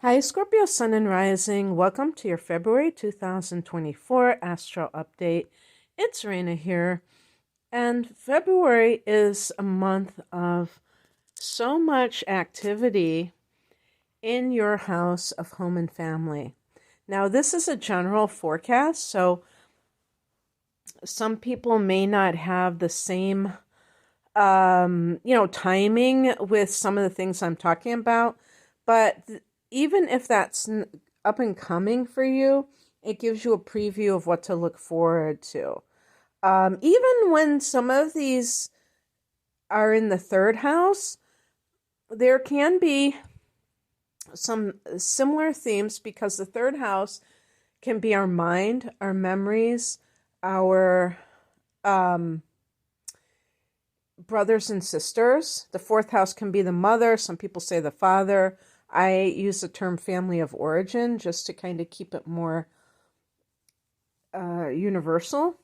Hi, Scorpio Sun and Rising. Welcome to your February 2024 Astro Update. It's Raina here. And February is a month of so much activity in your house of home and family. Now, this is a general forecast, so some people may not have the same, timing with some of the things I'm talking about, but even if that's up and coming for you, it gives you a preview of what to look forward to. Even when some of these are in the third house, there can be some similar themes because the third house can be our mind, our memories, our brothers and sisters. The fourth house can be the mother. Some people say the father. I use the term family of origin just to kind of keep it more universal.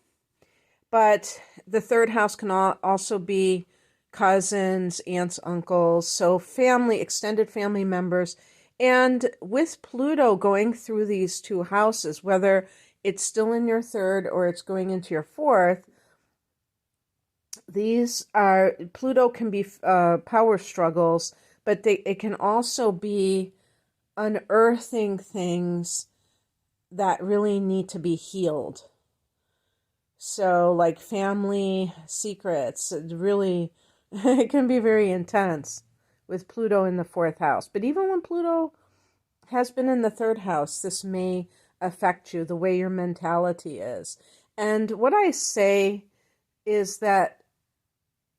But the third house can also be cousins, aunts, uncles, so family, extended family members. And with Pluto going through these two houses, whether it's still in your third or it's going into your fourth, Pluto can be power struggles, but it can also be unearthing things that really need to be healed. So, like family secrets, it can be very intense with Pluto in the fourth house. But even when Pluto has been in the third house, this may affect you, the way your mentality is. And what I say is that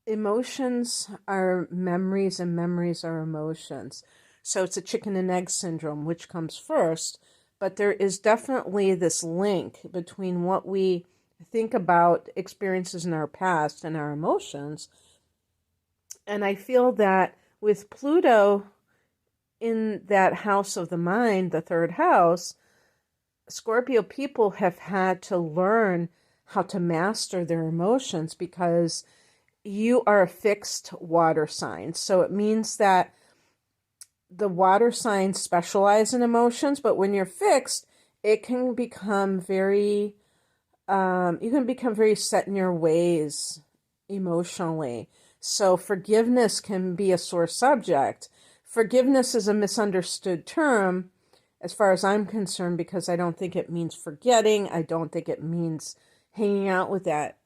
emotions are memories and memories are emotions. So it's a chicken and egg syndrome, which comes first. But there is definitely this link between what we think about experiences in our past and our emotions. And I feel that with Pluto in that house of the mind, the third house, Scorpio people have had to learn how to master their emotions because you are a fixed water sign. So it means that the water signs specialize in emotions, but when you're fixed, it can become very, you can become very set in your ways emotionally. So forgiveness can be a sore subject. Forgiveness is a misunderstood term as far as I'm concerned because I don't think it means forgetting. I don't think it means hanging out with that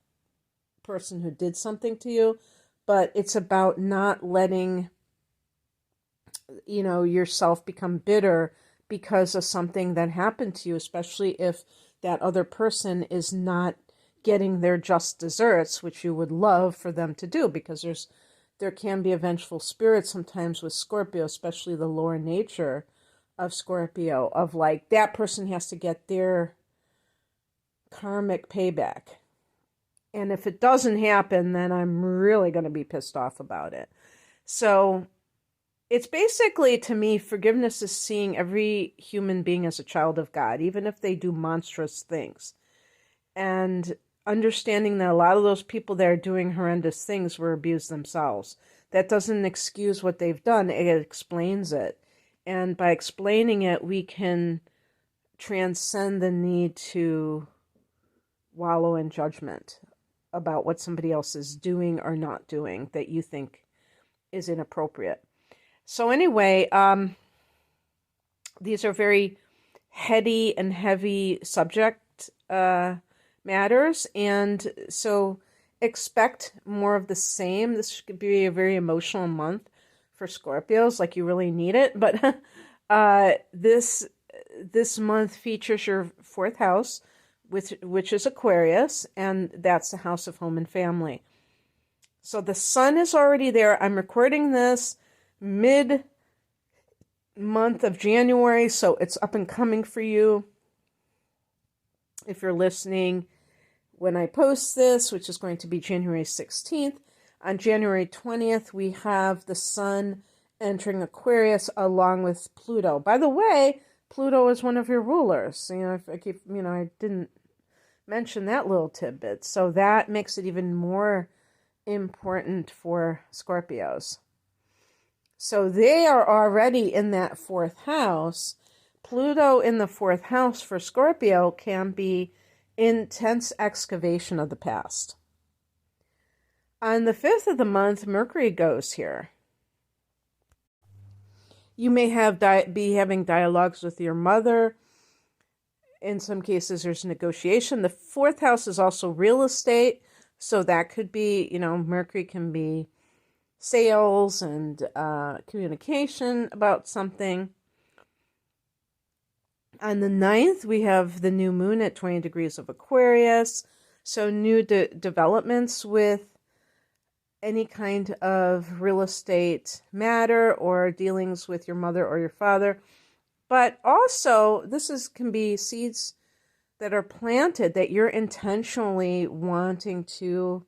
person who did something to you, but it's about not letting yourself become bitter because of something that happened to you, especially if that other person is not getting their just desserts, which you would love for them to do, because there can be a vengeful spirit sometimes with Scorpio, especially the lower nature of Scorpio, of like that person has to get their karmic payback. And if it doesn't happen, then I'm really going to be pissed off about it. So it's basically, to me, forgiveness is seeing every human being as a child of God, even if they do monstrous things. And understanding that a lot of those people that are doing horrendous things were abused themselves. That doesn't excuse what they've done, it explains it. And by explaining it, we can transcend the need to wallow in judgment about what somebody else is doing or not doing that you think is inappropriate. So anyway, these are very heady and heavy subject matters, and so expect more of the same. This could be a very emotional month for Scorpios, like you really need it. But this month features your fourth house, which is Aquarius, and that's the house of home and family. So the sun is already there. I'm recording this mid-month of January, so it's up and coming for you. If you're listening when I post this, which is going to be January 16th, on January 20th, we have the sun entering Aquarius along with Pluto. By the way, Pluto is one of your rulers. I didn't mention that little tidbit. So that makes it even more important for Scorpios. So they are already in that fourth house. Pluto in the fourth house for Scorpio can be intense excavation of the past. On the 5th of the month, Mercury goes here. You may be having dialogues with your mother. In some cases, there's negotiation. The fourth house is also real estate. So that could be, Mercury can be sales and communication about something. On the 9th, we have the new moon at 20 degrees of Aquarius. So new developments with any kind of real estate matter or dealings with your mother or your father. But also, can be seeds that are planted that you're intentionally wanting to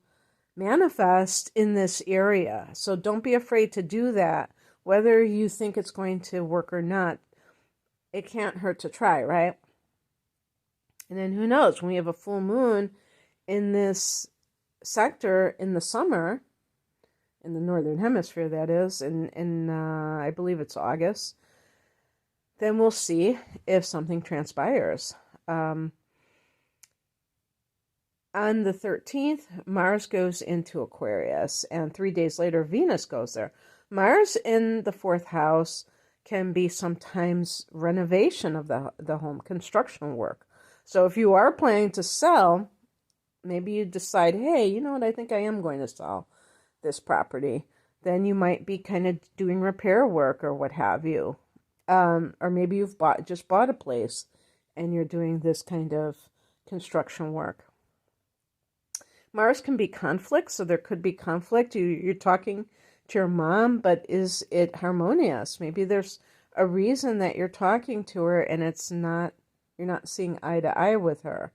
manifest in this area. So don't be afraid to do that, whether you think it's going to work or not. It can't hurt to try, right? And then who knows, when we have a full moon in this sector in the summer, in the northern hemisphere, that is, in I believe it's August, then we'll see if something transpires. On the 13th, Mars goes into Aquarius, and 3 days later, Venus goes there. Mars in the fourth house can be sometimes renovation of the home, construction work. So if you are planning to sell, maybe you decide, hey, you know what, I think I am going to sell this property. Then you might be kind of doing repair work or what have you. Or maybe you've just bought a place and you're doing this kind of construction work. Mars can be conflict, so there could be conflict. You're talking to your mom, but is it harmonious? Maybe there's a reason that you're talking to her and you're not seeing eye to eye with her.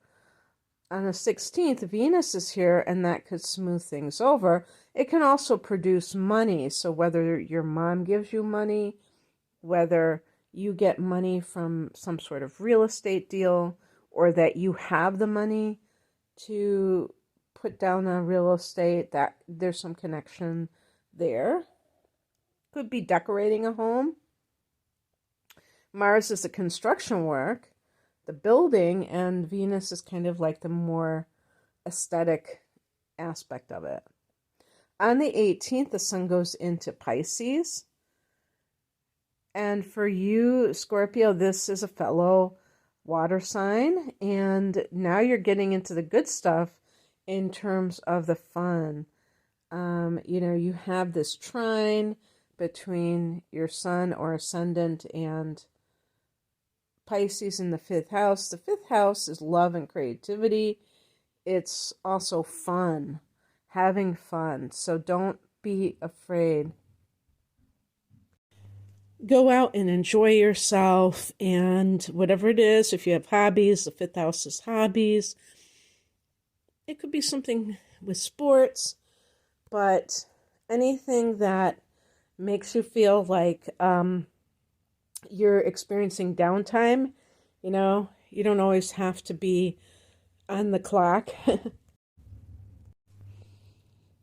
On the 16th, Venus is here, and that could smooth things over. It can also produce money. So whether your mom gives you money, whether you get money from some sort of real estate deal, or that you have the money to put down on real estate, that there's some connection there. Could be decorating a home. Mars is the construction work, the building, and Venus is kind of like the more aesthetic aspect of it. On the 18th, the sun goes into Pisces. And for you, Scorpio, this is a fellow water sign. And now you're getting into the good stuff in terms of the fun. You have this trine between your sun or ascendant and Pisces in the 5th house. The 5th house is love and creativity. It's also fun, having fun. So don't be afraid. Go out and enjoy yourself, and whatever it is, if you have hobbies, the 5th house is hobbies. It could be something with sports, but anything that makes you feel like you're experiencing downtime. You don't always have to be on the clock.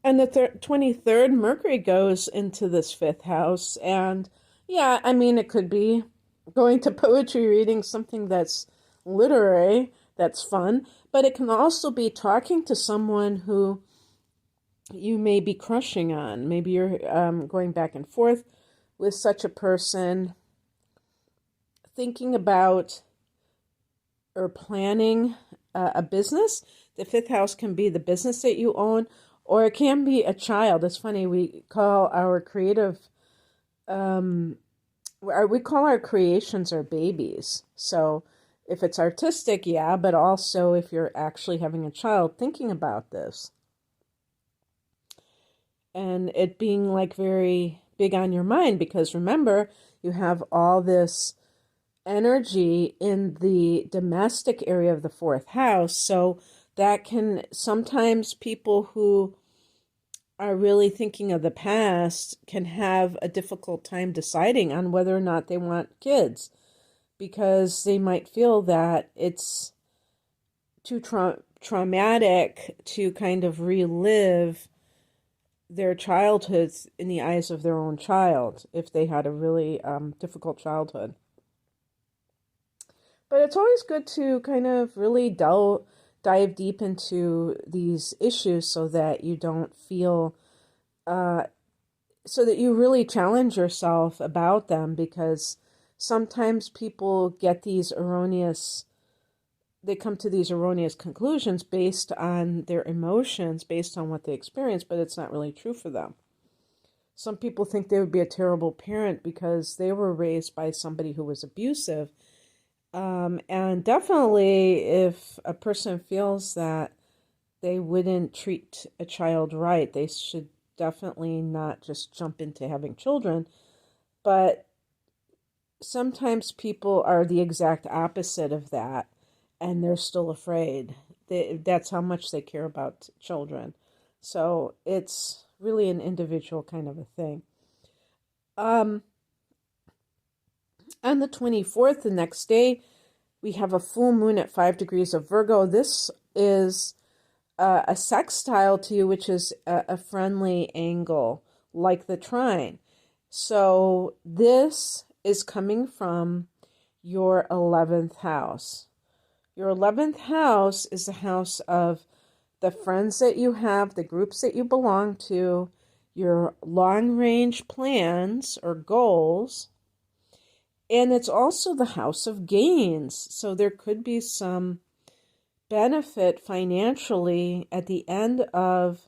And the 23rd, Mercury goes into this 5th house, and yeah, it could be going to poetry reading, something that's literary, that's fun, but it can also be talking to someone who you may be crushing on. Maybe you're going back and forth with such a person, thinking about or planning a business. The 5th house can be the business that you own, or it can be a child. It's funny, we call our creative we call our creations our babies. So if it's artistic, yeah, but also if you're actually having a child, thinking about this. And it being like very big on your mind, because remember, you have all this energy in the domestic area of the 4th house. So that can, sometimes people who are really thinking of the past can have a difficult time deciding on whether or not they want kids, because they might feel that it's too traumatic to kind of relive their childhoods in the eyes of their own child if they had a really difficult childhood. But it's always good to kind of really dive deep into these issues so that you don't feel, so that you really challenge yourself about them, because sometimes people get they come to these erroneous conclusions based on their emotions, based on what they experience, but it's not really true for them. Some people think they would be a terrible parent because they were raised by somebody who was abusive. And definitely, if a person feels that they wouldn't treat a child right, they should definitely not just jump into having children. But sometimes people are the exact opposite of that, and they're still afraid. That's how much they care about children. So it's really an individual kind of a thing. On the 24th, the next day, we have a full moon at 5 degrees of Virgo. This is a sextile to you, which is a friendly angle, like the trine. So this is coming from your 11th house. Your 11th house is the house of the friends that you have, the groups that you belong to, your long-range plans or goals. And it's also the house of gains. So there could be some benefit financially at the end of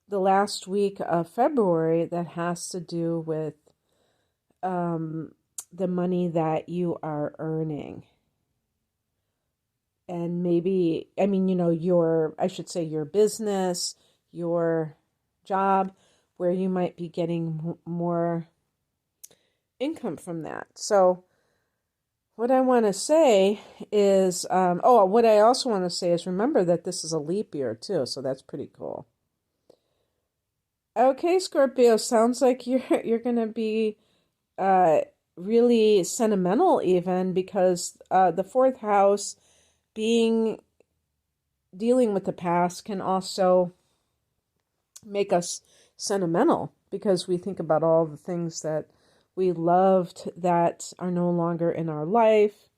the last week of February that has to do with the money that you are earning. And maybe, your business, your job, where you might be getting more income from that. So what I want to say is, what I also want to say is remember that this is a leap year too, so that's pretty cool. Okay, Scorpio, sounds like you're going to be really sentimental even, because the fourth house dealing with the past can also make us sentimental, because we think about all the things that we loved that are no longer in our life.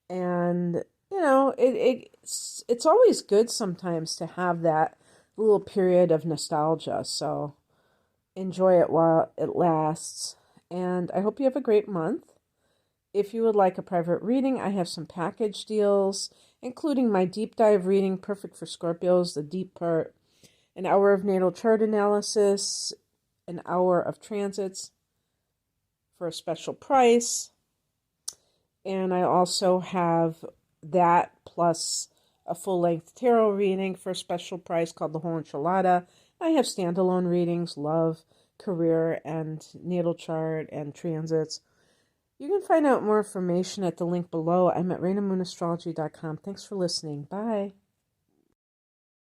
And it's always good sometimes to have that little period of nostalgia, so enjoy it while it lasts. And I hope you have a great month. If you would like a private reading, I have some package deals, including my deep dive reading, perfect for Scorpios, the deep part, an hour of natal chart analysis, an hour of transits for a special price. And I also have that plus a full-length tarot reading for a special price called the Whole Enchilada. I have standalone readings, love, career, and natal chart, and transits. You can find out more information at the link below. I'm at RainaMoonAstrology.com. Thanks for listening. Bye.